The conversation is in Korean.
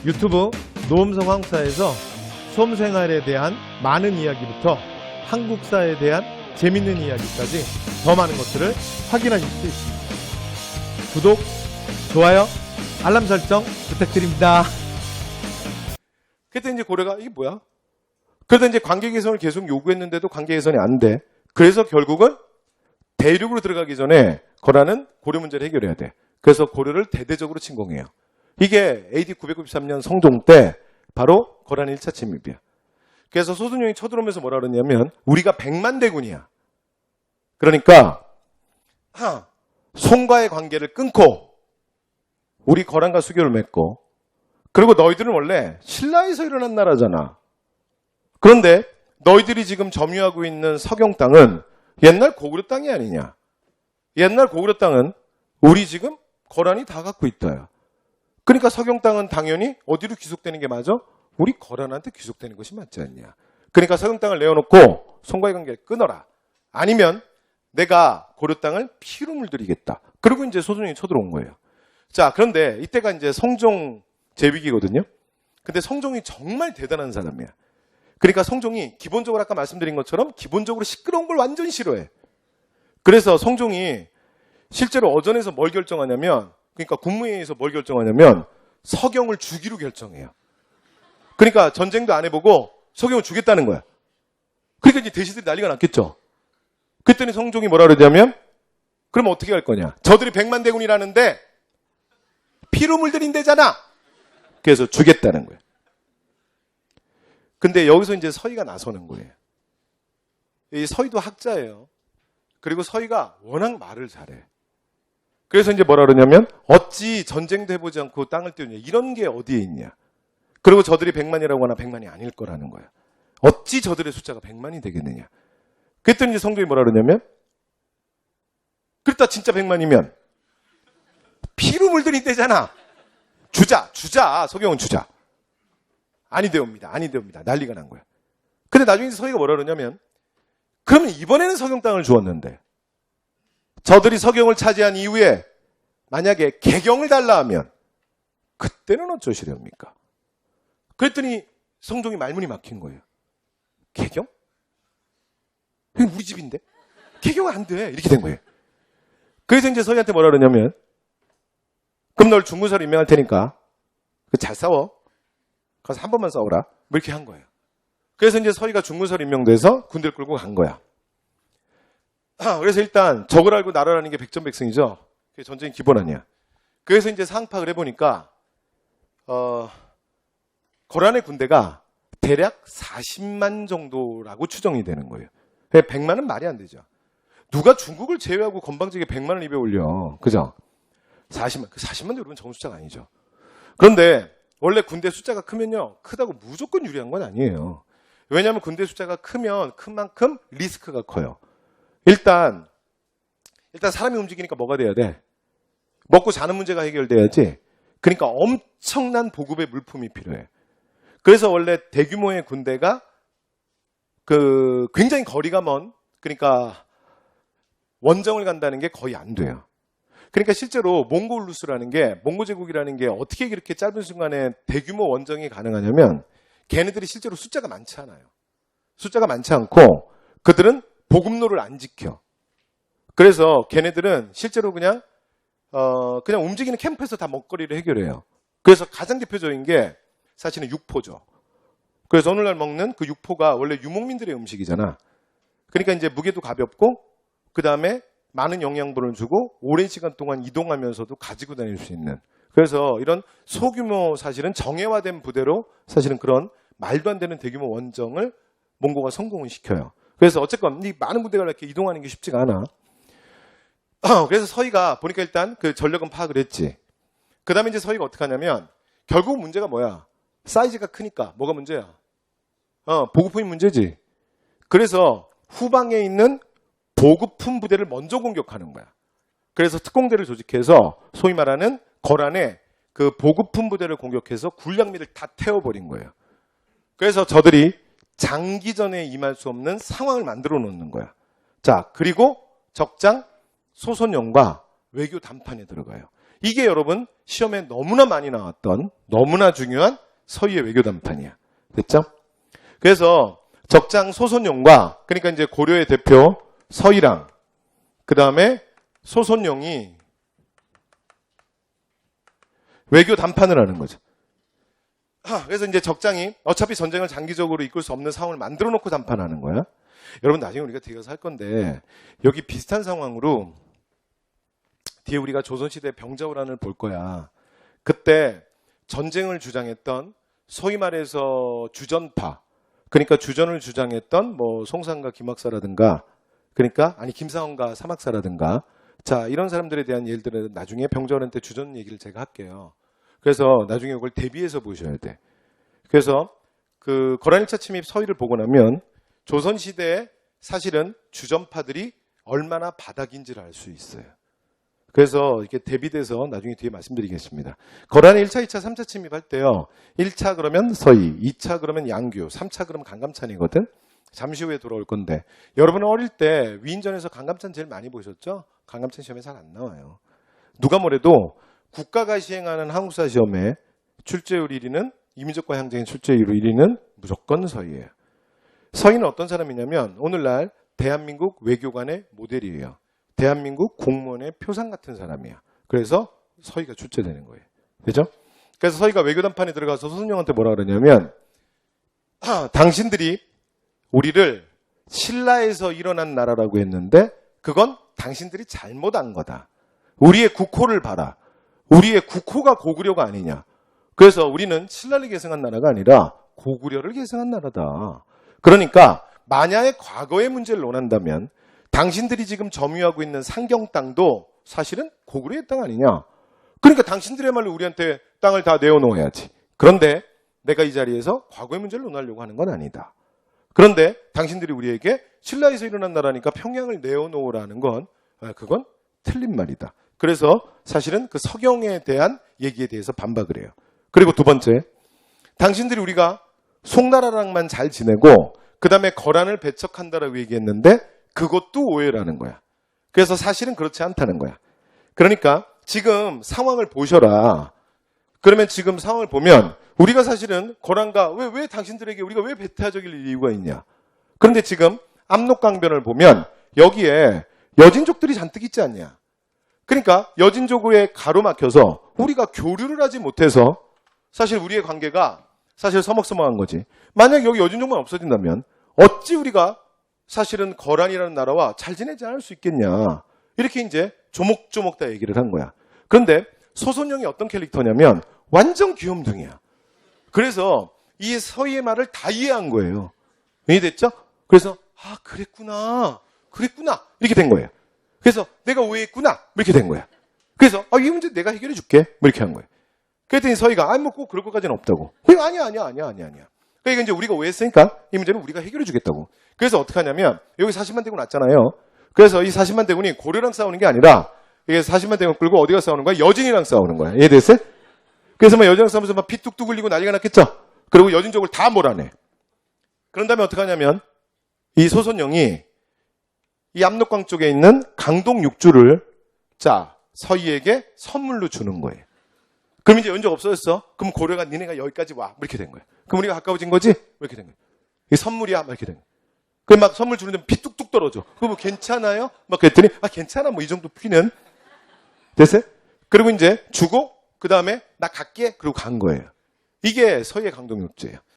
유튜브 노음성황사에서 수험생활에 대한 많은 이야기부터 한국사에 대한 재밌는 이야기까지 더 많은 것들을 확인하실 수 있습니다. 구독, 좋아요, 알람 설정 부탁드립니다. 그때 이제 고려가 이게 뭐야? 그러다 이제 관계 개선을 계속 요구했는데도 관계 개선이 안 돼. 그래서 결국은 대륙으로 들어가기 전에 거라는 고려 문제를 해결해야 돼. 그래서 고려를 대대적으로 침공해요. 이게 AD 993년 성종 때 바로 거란 1차 침입이야. 그래서 소순영이 쳐들어오면서 뭐라 그러냐면 우리가 100만 대군이야. 그러니까 송과의 관계를 끊고 우리 거란과 수교를 맺고, 그리고 너희들은 원래 신라에서 일어난 나라잖아. 그런데 너희들이 지금 점유하고 있는 서경 땅은 옛날 고구려 땅이 아니냐. 옛날 고구려 땅은 우리 지금 거란이 다 갖고 있다요. 그러니까 서경 땅은 당연히 어디로 귀속되는 게 맞아? 우리 거란한테 귀속되는 것이 맞지 않냐. 그러니까 서경 땅을 내어놓고 송과의 관계를 끊어라. 아니면 내가 고려 땅을 피로 물들이겠다. 그리고 이제 소순영이 쳐들어온 거예요. 자, 그런데 이때가 이제 성종 제위기거든요. 근데 성종이 정말 대단한 사람이야. 그러니까 성종이 기본적으로 아까 말씀드린 것처럼 기본적으로 시끄러운 걸 완전히 싫어해. 그래서 성종이 실제로 어전에서 뭘 결정하냐면, 그러니까 국무회의에서 뭘 결정하냐면 서경을 주기로 결정해요. 그러니까 전쟁도 안 해보고 서경을 주겠다는 거야. 그러니까 이제 대시들이 난리가 났겠죠. 그랬더니 성종이 뭐라 그러냐면 그럼 어떻게 할 거냐. 저들이 100만 대군이라는데 피로 물들인대잖아. 그래서 주겠다는 거예요. 근데 여기서 이제 서희가 나서는 거예요. 이 서희도 학자예요. 그리고 서희가 워낙 말을 잘해. 그래서 이제 뭐라 그러냐면 어찌 전쟁도 해보지 않고 땅을 띄우냐. 이런 게 어디에 있냐. 그리고 저들이 100만이라고 하나 100만이 아닐 거라는 거야. 어찌 저들의 숫자가 100만이 되겠느냐. 그랬더니 이제 성종이 뭐라 그러냐면 그랬다 진짜 100만이면 피로 물들인대잖아. 주자. 서경은 주자. 아니되옵니다. 난리가 난 거야. 근데 나중에 서희가 뭐라 그러냐면 그러면 이번에는 서경 땅을 주었는데 저들이 서경을 차지한 이후에 만약에 개경을 달라 하면 그때는 어쩌시렵니까? 그랬더니 성종이 말문이 막힌 거예요. 개경? 이건 우리 집인데? 개경은 안 돼. 이렇게 된 거예요. 그래서 이제 서희한테 뭐라 그러냐면 그럼 널 중군사로 임명할 테니까 잘 싸워. 가서 한 번만 싸워라. 뭐 이렇게 한 거예요. 그래서 이제 서희가 중군사로 임명돼서 군대를 끌고 간 거야. 그래서 일단 적을 알고 나를 아는 게 백전백승이죠. 그게 전쟁의 기본 아니야. 그래서 이제 상황 파악을 해보니까 거란의 군대가 대략 40만 정도라고 추정이 되는 거예요. 100만은 말이 안 되죠. 누가 중국을 제외하고 건방지게 100만을 입에 올려. 그죠? 40만도 여러분 적은 숫자가 아니죠. 그런데 원래 군대 숫자가 크면요. 크다고 무조건 유리한 건 아니에요. 왜냐하면 군대 숫자가 크면 큰 만큼 리스크가 커요. 일단 사람이 움직이니까 뭐가 돼야 돼? 먹고 자는 문제가 해결돼야지. 그러니까 엄청난 보급의 물품이 필요해. 그래서 원래 대규모의 군대가 굉장히 거리가 먼, 그러니까 원정을 간다는 게 거의 안 돼요. 그러니까 실제로 몽골루스라는 게, 몽고 제국이라는 게 어떻게 이렇게 짧은 순간에 대규모 원정이 가능하냐면 걔네들이 실제로 숫자가 많지 않아요. 숫자가 많지 않고 그들은 보급로를 안 지켜. 그래서 걔네들은 실제로 그냥 움직이는 캠프에서 다 먹거리를 해결해요. 그래서 가장 대표적인 게 사실은 육포죠. 그래서 오늘날 먹는 그 육포가 원래 유목민들의 음식이잖아. 그러니까 이제 무게도 가볍고 그 다음에 많은 영양분을 주고 오랜 시간 동안 이동하면서도 가지고 다닐 수 있는. 그래서 이런 소규모 사실은 정예화된 부대로 사실은 그런 말도 안 되는 대규모 원정을 몽고가 성공을 시켜요. 그래서 어쨌건 이 많은 부대가 이렇게 이동하는 게 쉽지가 않아. 그래서 서희가 보니까 일단 그 전력은 파악을 했지. 그 다음에 이제 서희가 어떻게 하냐면 결국 문제가 뭐야? 사이즈가 크니까 뭐가 문제야? 보급품이 문제지. 그래서 후방에 있는 보급품 부대를 먼저 공격하는 거야. 그래서 특공대를 조직해서 소위 말하는 거란의 그 보급품 부대를 공격해서 군량미를 다 태워버린 거예요. 그래서 저들이 장기전에 임할 수 없는 상황을 만들어 놓는 거야. 자, 그리고 적장 소선영과 외교 담판에 들어가요. 이게 여러분 시험에 너무나 많이 나왔던 너무나 중요한 서희의 외교 담판이야. 됐죠? 그래서 적장 소손용과 그러니까 이제 고려의 대표 서희랑 그 다음에 소손용이 외교 담판을 하는 거죠. 그래서 이제 적장이 어차피 전쟁을 장기적으로 이끌 수 없는 상황을 만들어 놓고 담판하는 거야. 여러분 나중에 우리가 뒤에 가서 할 건데 여기 비슷한 상황으로 뒤에 우리가 조선시대 병자호란을 볼 거야. 그때 전쟁을 주장했던 소위 말해서 주전파 그러니까 주전을 주장했던 뭐 송상과 김학사라든가 그러니까 아니 김상원과 사막사라든가 자 이런 사람들에 대한 예들은 나중에 병자호란 때 주전 얘기를 제가 할게요. 그래서 나중에 이걸 대비해서 보셔야 돼. 그래서 그 거란 1차 침입 서희를 보고 나면 조선시대에 사실은 주전파들이 얼마나 바닥인지를 알 수 있어요. 그래서 이렇게 대비돼서 나중에 뒤에 말씀드리겠습니다. 거란의 1차, 2차, 3차 침입할 때요. 1차 그러면 서희, 2차 그러면 양규, 3차 그러면 강감찬이거든. 잠시 후에 돌아올 건데 여러분은 어릴 때 위인전에서 강감찬 제일 많이 보셨죠? 강감찬 시험에 잘 안 나와요. 누가 뭐래도 국가가 시행하는 한국사 시험에 출제율 1위는 이민족과 향쟁의 출제율 1위는 무조건 서희예요. 서희는 어떤 사람이냐면 오늘날 대한민국 외교관의 모델이에요. 대한민국 공무원의 표상 같은 사람이야. 그래서 서희가 출제되는 거예요. 그죠? 그래서 서희가 외교담판에 들어가서 소선영한테 뭐라 그러냐면 당신들이 우리를 신라에서 일어난 나라라고 했는데 그건 당신들이 잘못한 거다. 우리의 국호를 봐라. 우리의 국호가 고구려가 아니냐. 그래서 우리는 신라를 계승한 나라가 아니라 고구려를 계승한 나라다. 그러니까 만약에 과거의 문제를 논한다면 당신들이 지금 점유하고 있는 상경 땅도 사실은 고구려의 땅 아니냐. 그러니까 당신들의말로 우리한테 땅을 다 내어놓아야지. 그런데 내가 이 자리에서 과거의 문제를 논하려고 하는 건 아니다. 그런데 당신들이 우리에게 신라에서 일어난 나라니까 평양을 내어놓으라는 건 그건 틀린 말이다. 그래서 사실은 그 서경에 대한 얘기에 대해서 반박을 해요. 그리고 두 번째, 당신들이 우리가 송나라랑만 잘 지내고 그 다음에 거란을 배척한다라고 얘기했는데 그것도 오해라는 거야. 그래서 사실은 그렇지 않다는 거야. 그러니까 지금 상황을 보셔라. 그러면 지금 상황을 보면 우리가 사실은 거란과 왜 당신들에게 우리가 왜 배타적일 이유가 있냐. 그런데 지금 압록강변을 보면 여기에 여진족들이 잔뜩 있지 않냐. 그러니까 여진족에 가로막혀서 우리가 교류를 하지 못해서 사실 우리의 관계가 사실 서먹서먹한 거지. 만약 여기 여진족만 없어진다면 어찌 우리가 사실은 거란이라는 나라와 잘 지내지 않을 수 있겠냐. 이렇게 이제 조목조목 다 얘기를 한 거야. 그런데 소손영이 어떤 캐릭터냐면 완전 귀염둥이야. 그래서 이 서희의 말을 다 이해한 거예요. 이해됐죠? 그래서 그랬구나. 이렇게 된 거예요. 그래서 내가 오해했구나. 이렇게 된 거야. 그래서 이 문제 내가 해결해 줄게. 이렇게 한 거예요. 그랬더니 서희가 뭐 꼭 그럴 것까지는 없다고. 아니야. 그러니까 이제 우리가 오해했으니까 이 문제는 우리가 해결해 주겠다고. 그래서 어떻게 하냐면 여기 40만 대군 왔잖아요. 그래서 이 40만 대군이 고려랑 싸우는 게 아니라 이게 40만 대군 끌고 어디가 싸우는 거야? 여진이랑 싸우는 거야. 이해됐어요? 그래서 막 여진이랑 싸우면서 막 피 뚝뚝 흘리고 난리가 났겠죠? 그리고 여진족을 다 몰아내. 그런 다음에 어떻게 하냐면 이 소손영이 이 압록강 쪽에 있는 강동 6주를 서희에게 선물로 주는 거예요. 그럼 이제 연적 없어졌어. 그럼 고려가 니네가 여기까지 와. 이렇게 된 거야. 그럼 우리가 가까워진 거지? 이렇게 된 거야. 이게 선물이야. 이렇게 된 거야. 그럼 막 선물 주는데 피 뚝뚝 떨어져. 그럼 뭐 괜찮아요? 막 그랬더니 괜찮아. 뭐 이 정도 피는. 됐어요? 그리고 이제 주고 그 다음에 나 갈게. 그리고 간 거예요. 이게 서희의 강동 6주예요.